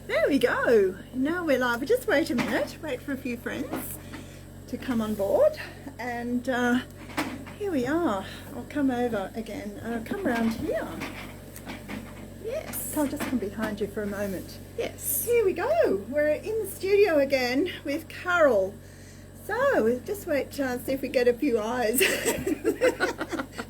There we go. Now we're live. Just wait a minute. Wait for a few friends to come on board. And here we are. I'll come over again. I'll come around here. Yes. I'll just come behind you for a moment. Yes. Here we go. We're in the studio again with Carole. So we'll just wait to see if we get a few eyes.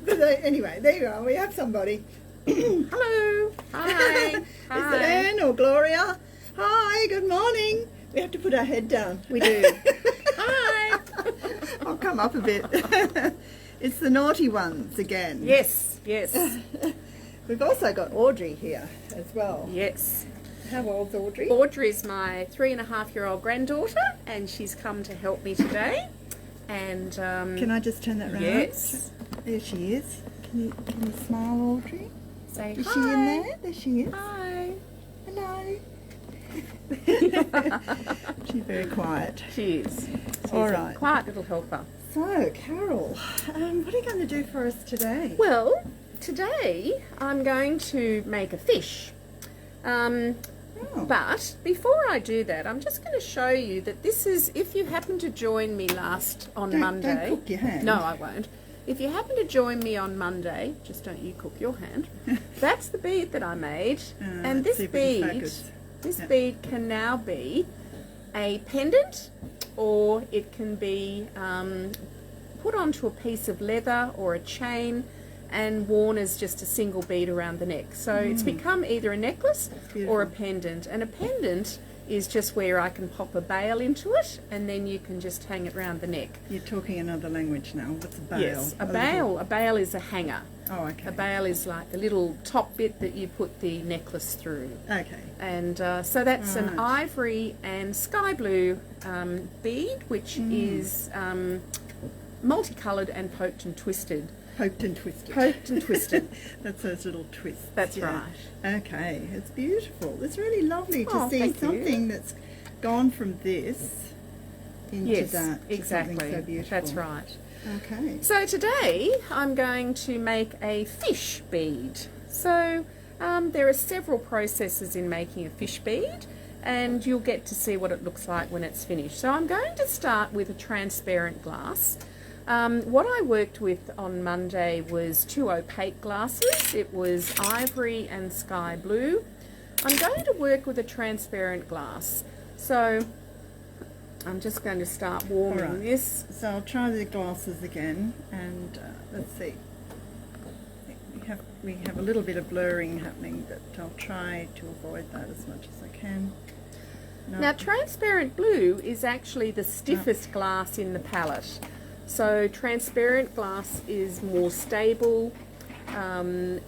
But anyway, there you are. We have somebody. Hello. Hi. Is it Anne or Gloria? Hi, good morning. We have to put our head down. We do. Hi. I'll come up a bit. It's the naughty ones again. Yes, yes. We've also got Audrey here as well. Yes. How old's Audrey? Audrey's my 3.5-year-old granddaughter, and she's come to help me today. And can I just turn that round? Yes. There she is. Can you smile, Audrey? Say Is hi. she in there? There she is. Hi. Hello. She's very quiet. She is. She's All a right. quiet little helper. So, Carole, what are you going to do for us today? Well, today I'm going to make a fish. But before I do that, I'm just going to show you that this is, if you happen to join me on Monday. Don't cook your hand. No, I won't. If you happen to join me on Monday, just don't you cook your hand. That's the bead that I made. And this bead can now be a pendant, or it can be put onto a piece of leather or a chain and worn as just a single bead around the neck. So it's become either a necklace or a pendant. And a pendant is just where I can pop a bail into it, and then you can just hang it around the neck. You're talking another language now. What's a bail? Yes, a bail is a hanger. Oh, okay. A bail is like the little top bit that you put the necklace through. Okay. And so that's an ivory and sky blue bead, which is multicoloured and poked and twisted. Poked and twisted. Poked and twisted. That's those little twists. That's right. Okay, it's beautiful. It's really lovely to see thank something you. that's gone from this into that. Exactly. Something so beautiful. That's right. Okay. So today I'm going to make a fish bead. So there are several processes in making a fish bead, and you'll get to see what it looks like when it's finished. So I'm going to start with a transparent glass. What I worked with on Monday was 2 opaque glasses. It was ivory and sky blue. I'm going to work with a transparent glass. So I'm just going to start warming this. So I'll try the glasses again, and let's see. We have a little bit of blurring happening, but I'll try to avoid that as much as I can. No. Now, transparent blue is actually the stiffest glass in the palette. So transparent glass is more stable,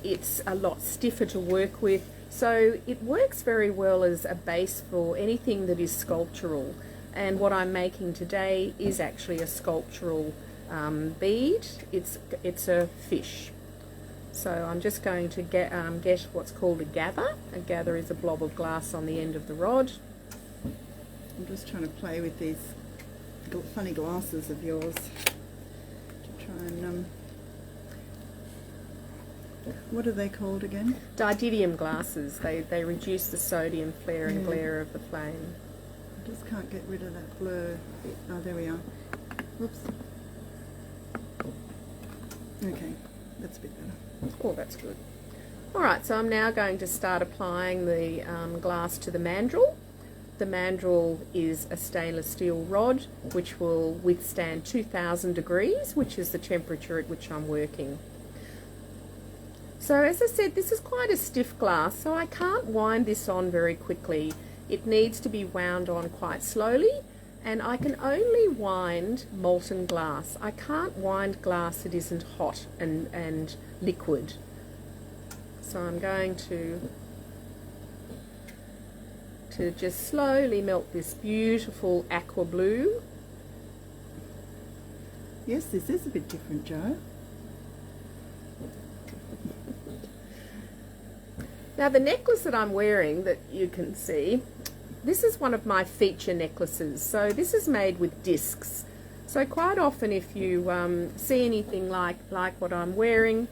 it's a lot stiffer to work with, so it works very well as a base for anything that is sculptural. And what I'm making today is actually a sculptural bead. It's a fish. So I'm just going to get what's called a gather. A gather is a blob of glass on the end of the rod. I'm just trying to play with these funny glasses of yours to try and what are they called again? Didymium glasses. They reduce the sodium flare and glare of the flame. I just can't get rid of that blur bit. Oh, there we are. Whoops. Okay, that's a bit better. Oh, that's good. Alright, so I'm now going to start applying the glass to the mandrel. The mandrel is a stainless steel rod which will withstand 2000 degrees, which is the temperature at which I'm working. So as I said, this is quite a stiff glass, so I can't wind this on very quickly. It needs to be wound on quite slowly, and I can only wind molten glass. I can't wind glass that isn't hot and liquid. So I'm going to just slowly melt this beautiful aqua blue. Yes, this is a bit different, Jo. Now the necklace that I'm wearing that you can see, this is one of my feature necklaces. So this is made with discs. So quite often if you see anything like what I'm wearing,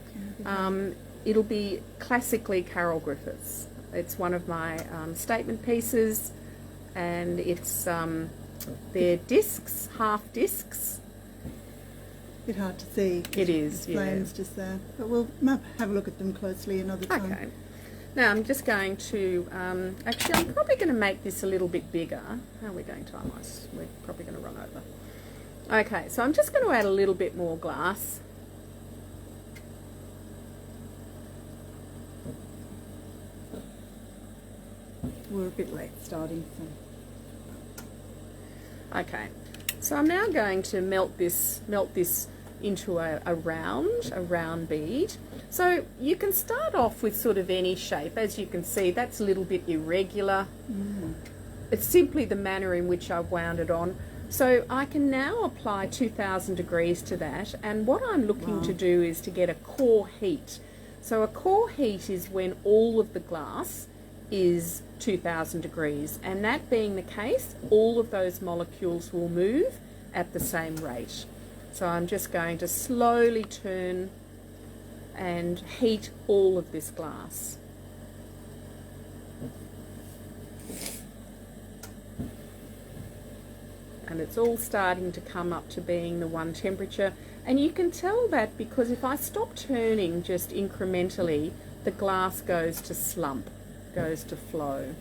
it'll be classically Carole Griffiths. It's one of my statement pieces, and it's they're discs, half discs. Bit hard to see. It is, the flames just there, but we'll have a look at them closely another time. Okay. Now I'm just going to, actually I'm probably going to make this a little bit bigger. How are we going time-wise? We're probably going to run over. Okay, so I'm just going to add a little bit more glass. We're a bit late starting, so. Okay, so I'm now going to melt this into a round bead. So you can start off with sort of any shape. As you can see, that's a little bit irregular. It's simply the manner in which I've wound it on. So I can now apply 2000 degrees to that, and what I'm looking to do is to get a core heat. So a core heat is when all of the glass is 2000 degrees, and that being the case, all of those molecules will move at the same rate. So I'm just going to slowly turn and heat all of this glass. And it's all starting to come up to being the one temperature, and you can tell that because if I stop turning just incrementally, the glass goes to slump, goes to flow.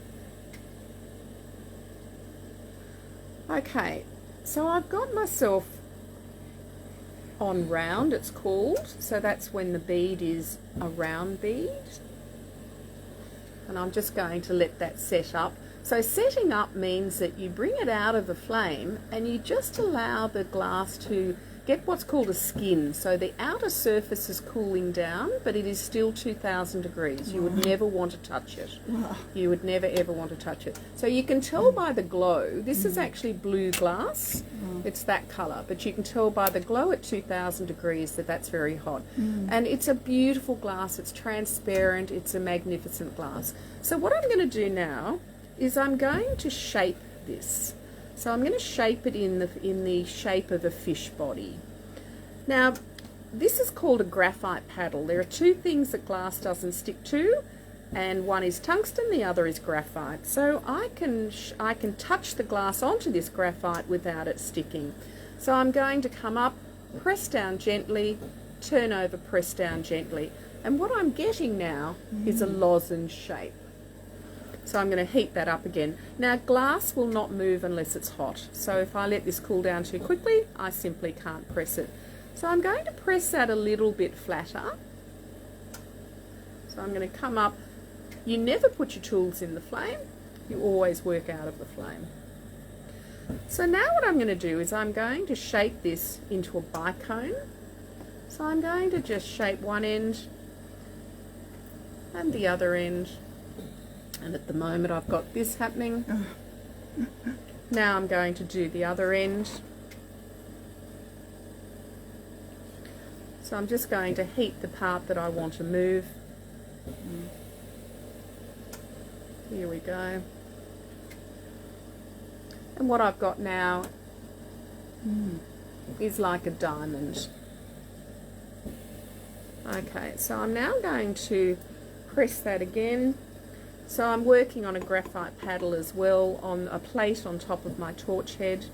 Okay, so I've got myself on round, it's called, so that's when the bead is a round bead, and I'm just going to let that set up. So setting up means that you bring it out of the flame and you just allow the glass to get what's called a skin. So the outer surface is cooling down, but it is still 2000 degrees. You would never want to touch it. You would never ever want to touch it. So you can tell by the glow, this is actually blue glass. It's that colour, but you can tell by the glow at 2000 degrees that that's very hot. And it's a beautiful glass, it's transparent, it's a magnificent glass. So what I'm going to do now is I'm going to shape this. So I'm going to shape it in the shape of a fish body. Now, this is called a graphite paddle. There are two things that glass doesn't stick to, and one is tungsten, the other is graphite. So I can touch the glass onto this graphite without it sticking. So I'm going to come up, press down gently, turn over, press down gently. And what I'm getting now is a lozenge shape. So I'm going to heat that up again. Now glass will not move unless it's hot. So if I let this cool down too quickly, I simply can't press it. So I'm going to press that a little bit flatter. So I'm going to come up. You never put your tools in the flame. You always work out of the flame. So now what I'm going to do is I'm going to shape this into a bicone. So I'm going to just shape one end and the other end. And at the moment I've got this happening. Now I'm going to do the other end. So I'm just going to heat the part that I want to move. Here we go. And what I've got now is like a diamond. Okay, so I'm now going to press that again. So I'm working on a graphite paddle as well, on a plate on top of my torch head.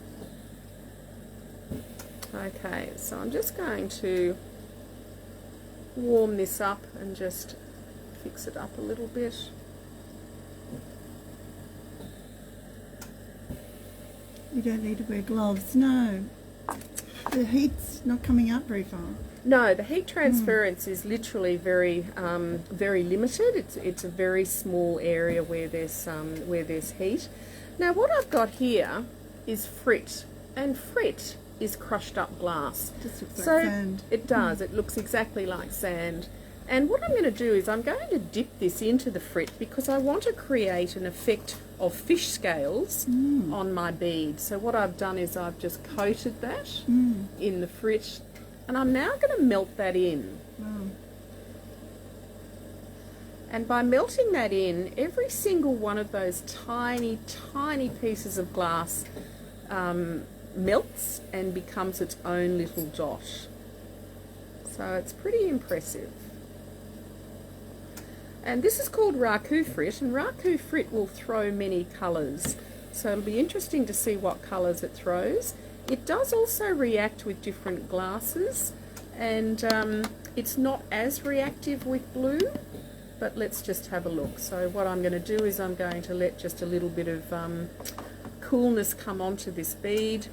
Okay, so I'm just going to warm this up and just fix it up a little bit. You don't need to wear gloves, no. The heat's not coming up very far. No, the heat transference is literally very limited. It's a very small area where there's heat. Now what I've got here is frit, and frit is crushed up glass. Just looks like So sand. it does. It looks exactly like sand. And what I'm going to do is I'm going to dip this into the frit because I want to create an effect of fish scales on my bead. So what I've done is I've just coated that in the frit. And I'm now going to melt that in. And by melting that in, every single one of those tiny, tiny pieces of glass melts and becomes its own little dot. So it's pretty impressive. And this is called raku frit, and raku frit will throw many colours. So it'll be interesting to see what colours it throws. It does also react with different glasses, and it's not as reactive with blue, but let's just have a look. So what I'm going to do is I'm going to let just a little bit of coolness come onto this bead,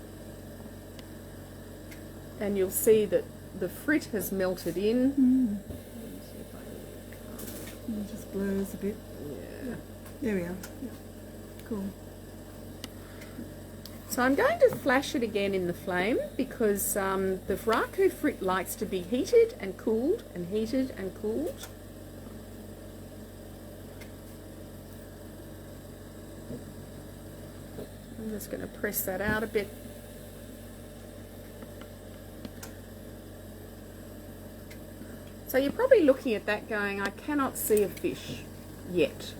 and you'll see that the frit has melted in. It just blurs a bit. Yeah. There we are. Yeah. Cool. So I'm going to flash it again in the flame because the raku frit likes to be heated and cooled and heated and cooled. I'm just going to press that out a bit. So you're probably looking at that going, I cannot see a fish yet.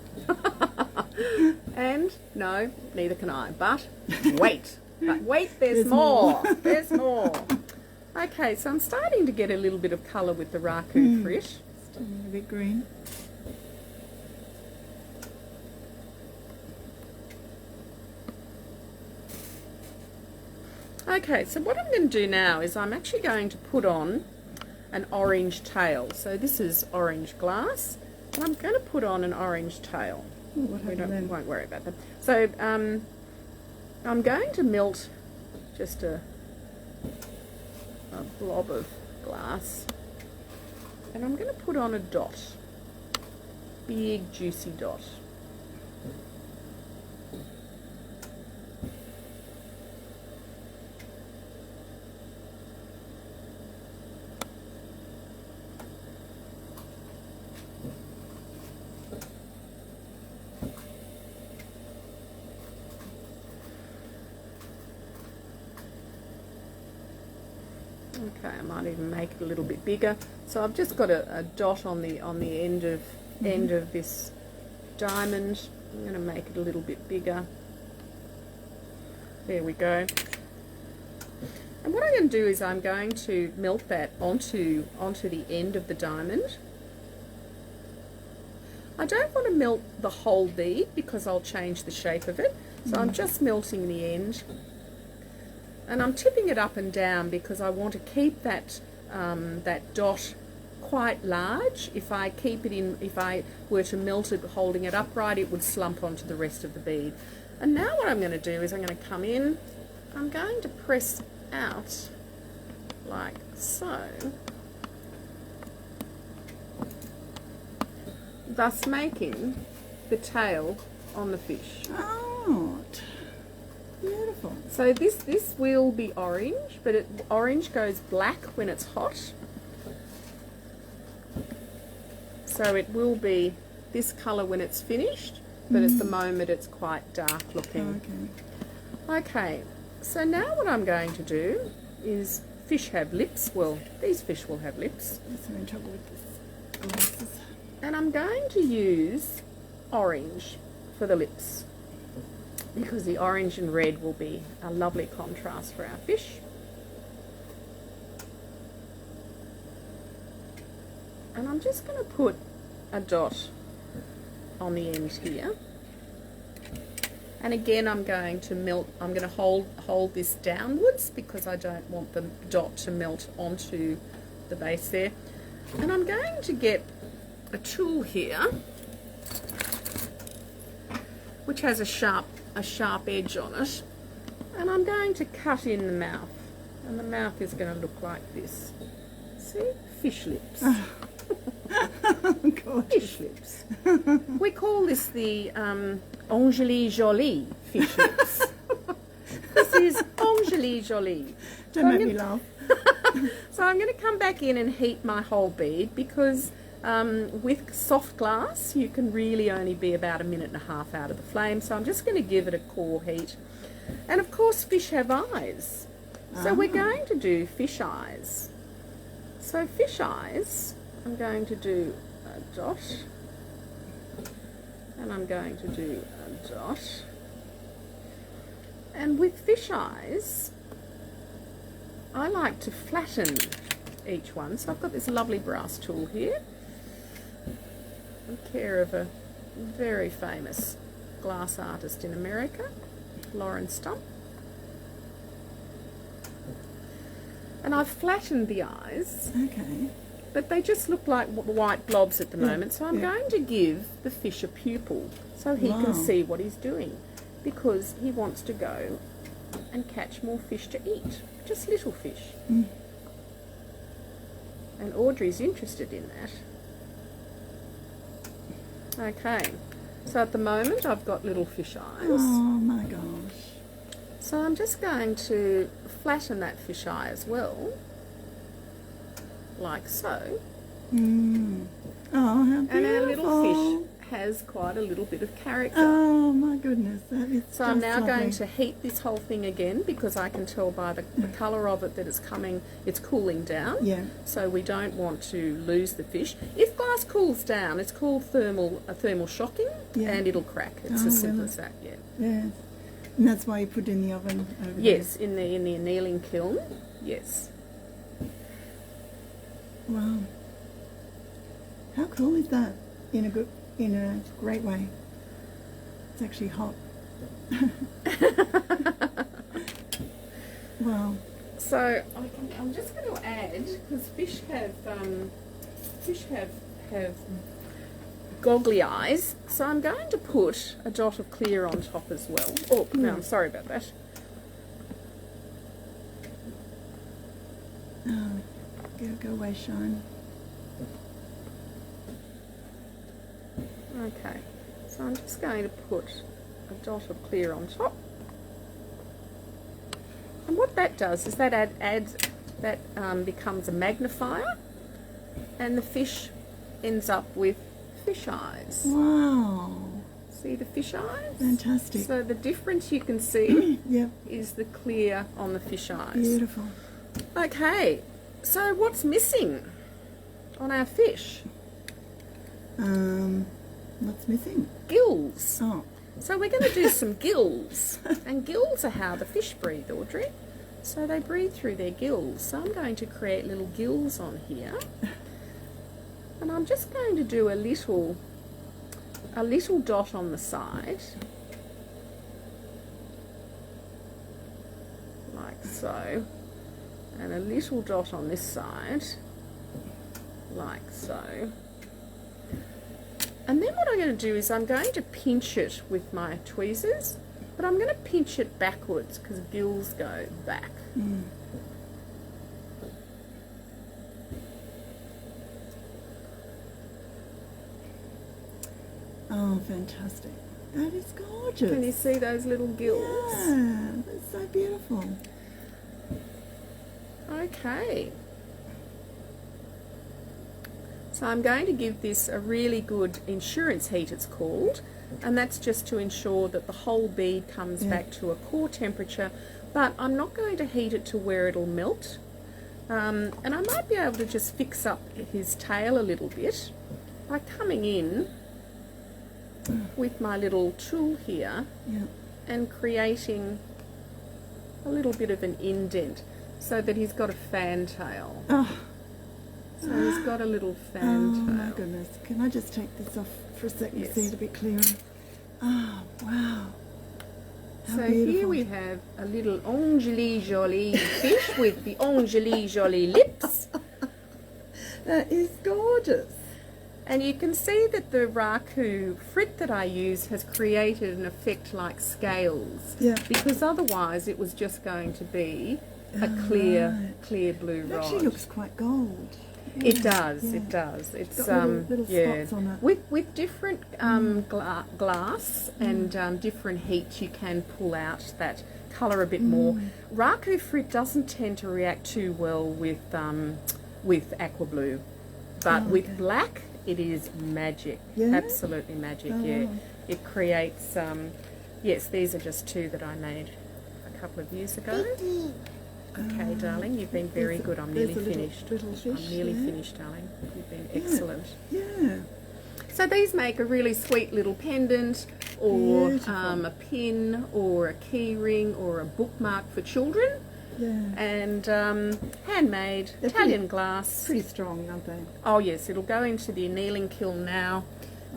And no, neither can I, but wait, there's more, there's more. Okay, so I'm starting to get a little bit of colour with the raku frit. Starting a bit green. Okay, so what I'm going to do now is I'm actually going to put on an orange tail. So this is orange glass, and I'm going to put on an orange tail. Ooh, what happened then? Won't worry about that. So I'm going to melt just a blob of glass, and I'm going to put on a dot, big juicy dot. Okay, I might even make it a little bit bigger. So I've just got a dot on the end of this diamond. I'm going to make it a little bit bigger. There we go. And what I'm going to do is I'm going to melt that onto the end of the diamond. I don't want to melt the whole bead because I'll change the shape of it. So I'm just melting the end. And I'm tipping it up and down because I want to keep that that dot quite large. If I were to melt it holding it upright, it would slump onto the rest of the bead. And now what I'm going to do is I'm going to come in, I'm going to press out like so, thus making the tail on the fish. Oh, beautiful. So this will be orange, but orange goes black when it's hot. So it will be this colour when it's finished, but at the moment it's quite dark looking. Okay, so now what I'm going to do is, fish have lips. Well, these fish will have lips. I'm in trouble with this glasses. And I'm going to use orange for the lips, because the orange and red will be a lovely contrast for our fish. And I'm just going to put a dot on the end here. And again, I'm going to hold this downwards because I don't want the dot to melt onto the base there. And I'm going to get a tool here which has a sharp edge on it, and I'm going to cut in the mouth, and the mouth is going to look like this. See? Fish lips. Fish lips. We call this the Angélie Jolie fish lips. This is Angélie Jolie. Don't make me laugh. So I'm going to come back in and heat my whole bead, because with soft glass you can really only be about 1.5 minutes out of the flame. So I'm just going to give it a core heat. And of course fish have eyes, so we're going to do fish eyes. So fish eyes, I'm going to do a dot, and I'm going to do a dot. And with fish eyes, I like to flatten each one. So I've got this lovely brass tool here, in care of a very famous glass artist in America, Lauren Stump. And I've flattened the eyes, Okay. but they just look like white blobs at the moment, so I'm yeah. going to give the fish a pupil so he Wow. can see what he's doing, because he wants to go and catch more fish to eat, just little fish. Mm. And Audrey's interested in that. Okay, so at the moment I've got little fish eyes. Oh my gosh. So I'm just going to flatten that fish eye as well, like so. Mm. Oh, how beautiful. And our little fish has quite a little bit of character. Oh my goodness, that is So I'm now lovely. going to heat this whole thing again, because I can tell by the colour of it that it's cooling down. Yeah. So we don't want to lose the fish. If glass cools down, it's called thermal shocking, Yeah. and it'll crack. It's Oh, as simple really? as that. Yeah. Yes. And that's why you put it in the oven over Yes, in the annealing kiln. Yes. there. Wow. How cool is that? In a great way. It's actually hot. Wow. So I'm just going to add, because fish have goggly eyes, so I'm going to put a dot of clear on top as well. Oh, no, I'm sorry about that. Oh, go away, Shine. Okay, so I'm just going to put a dot of clear on top. And what that does is that becomes a magnifier, and the fish ends up with fish eyes. Wow. See the fish eyes? Fantastic. So the difference you can see Yep. is the clear on the fish eyes. Beautiful. Okay, so what's missing on our fish? What's missing? Gills. Oh. So we're going to do some gills. And gills are how the fish breathe, Audrey. So they breathe through their gills. So I'm going to create little gills on here. And I'm just going to do a little dot on the side. Like so. And a little dot on this side. Like so. And then what I'm going to do is I'm going to pinch it with my tweezers, but I'm going to pinch it backwards because gills go back. Mm. Oh, fantastic. That is gorgeous. Can you see those little gills? Yeah, that's so beautiful. Okay. So I'm going to give this a really good insurance heat, it's called, and that's just to ensure that the whole bead comes back to a core temperature, but I'm not going to heat it to where it'll melt. And I might be able to just fix up his tail a little bit by coming in with my little tool here and creating a little bit of an indent so that he's got a fantail. Oh. So he's got a little fantail. Oh my goodness. Can I just take this off for a second Yes. to see it a bit clearer? Oh, wow. How So beautiful. here we have a little Angeli Jolie fish with the Angeli Jolie lips. That is gorgeous. And you can see that the raku frit that I use has created an effect like scales. Yeah. Because otherwise it was just going to be a clear blue It rod. actually looks quite gold. It does, yeah. it does. It's got little spots on it. With different glass and different heat, you can pull out that colour a bit more. Raku frit doesn't tend to react too well with aqua blue, but with black, it is magic. Yeah? Absolutely magic. Yeah, it creates. Yes, these are just two that I made a couple of years ago. Okay, darling, you've been very good. I'm nearly finished. Little fish, I'm nearly finished, darling. You've been excellent. Yeah. So these make a really sweet little pendant, or Beautiful. a pin, or a key ring, or a bookmark for children. Yeah. And handmade, They're Italian glass. Pretty strong, aren't they? Oh yes, it'll go into the annealing kiln now,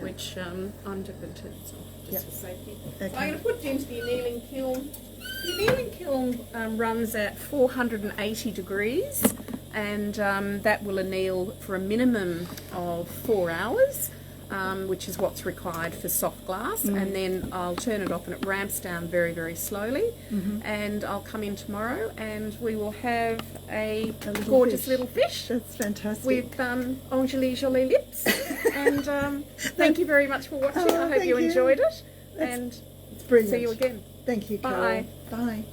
which I'm going to just for safety. Okay. So I'm going to put it into the annealing kiln. The annealing kiln runs at 480 degrees, and that will anneal for a minimum of 4 hours. Which is what's required for soft glass, and then I'll turn it off and it ramps down very, very slowly, and I'll come in tomorrow and we will have a gorgeous little fish. That's fantastic. With Angeli Jolie lips. And thank you very much for watching. I hope you enjoyed it. And it's brilliant. see you again. Thank you, Carole. Bye. Bye.